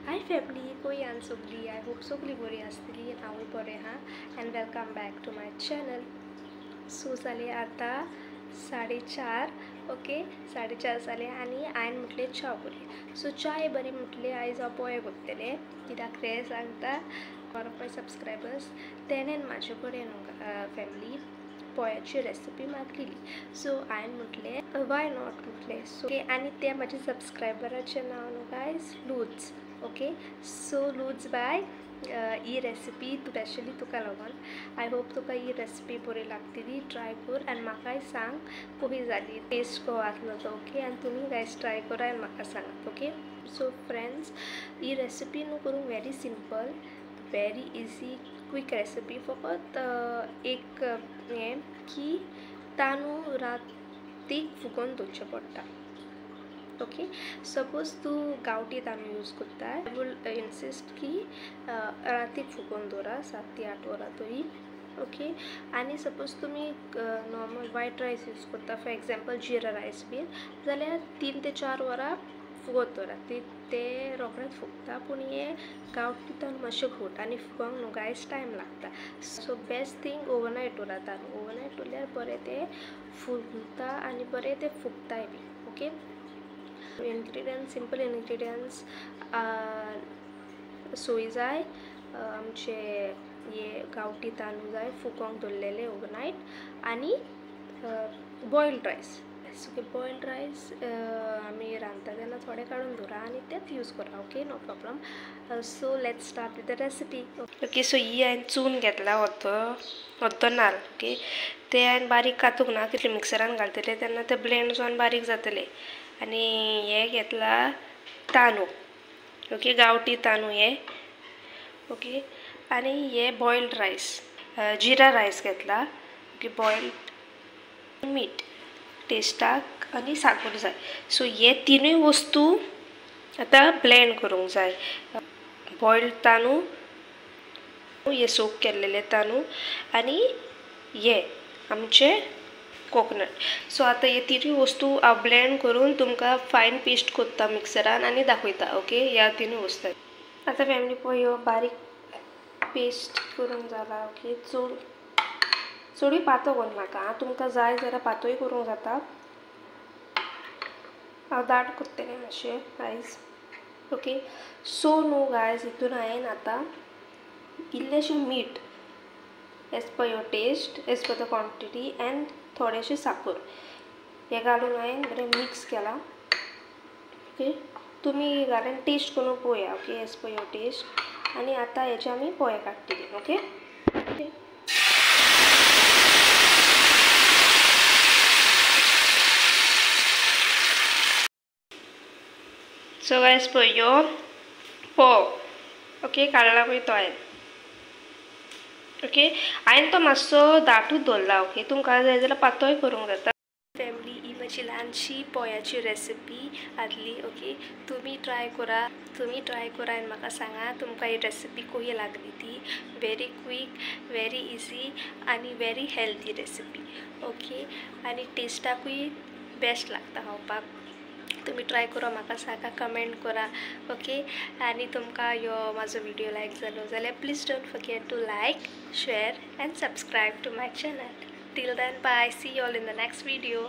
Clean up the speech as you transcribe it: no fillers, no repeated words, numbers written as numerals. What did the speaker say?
Hi family, कोण सगळी I hope सगळी बरी आसतली. हांव बरें हा and welcome back to my channel. So जाले आता 4:30. ओके 4:30 जाले आनी हांवें म्हटलें च्या करूया. सो चाय बरी म्हटलें आयज हांव पोहे करतलें. कित्याक रे सांगता, वन ऑफ माय सबस्क्रायबर्स तेणेन म्हाजे कडेन फॅमिली पोह्याची रेसिपी मागलेली. सो हांवें म्हटलें वाय नॉट म्हटलें. सो आनी ते म्हाजे सबस्क्रायबराचें नांव न्हू गायज लूज. ओके सो लूज बाय ही रेसिपी स्पेशली तुका लागून. आय होप तुका ही रेसिपी बरी लागतली. ट्राय कर आनी म्हाकाय सांग कशी जाली, टेस्ट कसो आसलो तो. ओके आनी तुमी गायज ट्राय करा आनी म्हाका सांगात. ओके सो फ्रेंड्स, ही रेसिपी न्हू करूंक very simple, very easy, quick recipe. फकत एक हें की तांदूळ रातीक फुगोवन दवरचे पडटा. ओके सपोज तूं गांवठी तांदूळ यूज करता, आय वूल इन्सिस्ट की रातीक फुगोवन दवरा 7 ते 8 वरां तरी. ओके आनी सपोज तुमी नॉर्मल वायट रायस यूज करता, फॉर एग्जाम्पल जिरा रायस बीन, जाल्यार 3 ते 4 वरां फुगोवन दवरा. ते रोखडेंच फुगता. पूण हे गांवठी तांदूळ मातशे घट आनी फुगोंक न्हू गायज टायम लागता. सो बेस्ट थिंग ओवरनायट दवरा तांदूळ. ओवरनायट दवरल्यार बरें ते फुलता आनी बरें ते फुगताय बी. ओके इंग्रेडियंट्स, सिंपल इंग्रेडियंट्स, सोय जाय, आमचे हे गांवठी तांदूळ जाय फुगोंक दवरलेले ओवरनायट, आनी बॉयल्ड रायस. ओके बॉयल्ड रायस आमी रांदता तेन्ना थोडे काडून दवरा आनी तेच यूज करा. Okay no problem. So let's start with the recipe. Okay so ही हांवें चून घेतला अर्दो नाल्ल. ओके ते हांवें बारीक कातूंक ना, कितले मिक्सरान घालतले तेन्ना ते ब्लेंड जावन बारीक जातले. आनी हे घेतला तांदूळ. ओके गांवठी तांदूळ हे. ओके आनी हे बॉयल्ड रायस, जिरा रायस घेतला. ओके बॉयल्ड, मीठ टेस्टाक आनी साकर जाय. सो हे तिनूय वस्तू आतां ब्लेंड करूंक जाय. बॉयल्ड तांदूळ, हे सोक केल्लेले तांदूळ आनी हे आमचे कोकोनट. सो आतां हे तिनूय वस्तू हांव ब्लेंड करून तुमकां फायन पेस्ट करता मिक्सरान आनी दाखयता. ओके ह्या तिनूय वस्तू आतां फॅमिली पळय ह्यो बारीक पेस्ट करूंक जाला. ओके चडूय पातळ करून नाका, तुमकां जाय जाल्यार पातळूय करूंक जाता. हांव दाट करतलें मातशें आयज. ओके सो न्हू गायज हितून हांवें आतां इल्लेशें मीठ as per your taste, as per the quantity, and थोडेशें साकर हे घालून हांवें बरें मिक्स केलां. ओके तुमी घालून टेस्ट करून पळोवया. Okay as per your taste. आनी आतां हेचे आमी पोहे काडटली. ओके सो गायज पळय ह्यो पोव. ओके काडला पळय तो हांवें. ओके हांवें तो मातसो दाटूच दवरला. ओके तुमकां जाय जाल्यार पातळ करूंक जाता. फॅमिली ही म्हजी ल्हानशी पोह्याची रेसिपी आसली. ओके तुमी ट्राय करा आनी म्हाका सांगा तुमकां ही रेसिपी कशी लागली ती. वेरी क्विक, वेरी इजी आनी वेरी हेल्दी रेसिपी. ओके आनी टेस्टाकूय बेस्ट लागता खावपाक. तुमी ट्राय करा, म्हाका सांगा, कमेंट करा. ओके आनी तुमकां ह्यो म्हाजो व्हिडिओ लायक जालो जाल्यार please don't forget to like, share and subscribe to my channel. Till then, bye. See you all in the next video.